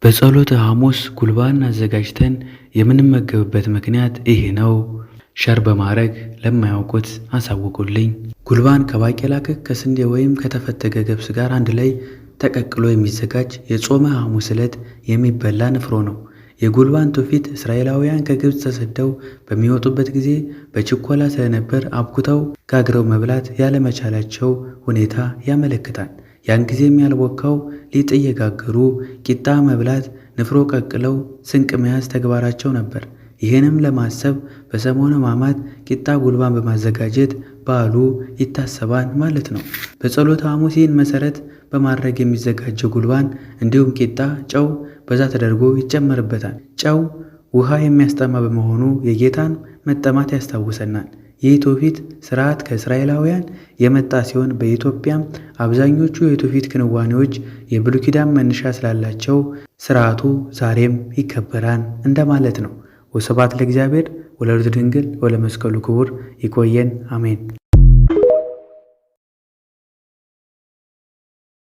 በጸሎተ ሐሙስ ጉልባን አዘጋጅተን የምንመገብበት ምክንያት ይህ ነው። ሸር በማድረግ ለማያውቁት አሳውቁልኝ። ጉልባን ከባቄላ ክክ፣ ከስንዴ ወይም ከተፈተገ ገብስ ጋር አንድ ላይ ተቀቅሎ የሚዘጋጅ የጾመ ሐሙስ ዕለት የሚበላ ንፍሮ ነው። የጉልባን ትውፊት እስራኤላውያን ከግብፅ ተሰደው በሚወጡበት ጊዜ በችኮላ ስለነበር አብኩተው ጋግረው መብላት ያለመቻላቸው ሁኔታ ያመለክታል። ያን ጊዜም ያልቦካው ሊጥ እየጋገሩ ቂጣ መብላት፣ ንፍሮ ቀቅለው ስንቅ መያዝ ተግባራቸው ነበር። ይህንም ለማሰብ በሰሞነ ሕማማት ቂጣ ጉልባን በማዘጋጀት በዓሉ ይታሰባል ማለት ነው። በጸሎተ ሐሙስ ይህን መሠረት በማድረግ የሚዘጋጀው ጉልባን እንዲሁም ቂጣ ጨው በዛ ተደርጎ ይጨመርበታል። ጨው ውሃ የሚያስጠማ በመሆኑ የጌታን መጠማት ያስታውሰናል። ይህ ትውፊት ሥርዓት ከእስራኤላውያን የመጣ ሲሆን በኢትዮጵያም አብዛኞቹ የትውፊት ክንዋኔዎች የብሉይ ኪዳን መነሻ ስላላቸው ሥርዓቱ ዛሬም ይከበራል እንደማለት ነው። ወስብሐት ለእግዚአብሔር ወለወላዲቱ ድንግል ወለመስቀሉ ክቡር። ይቆየን። አሜን።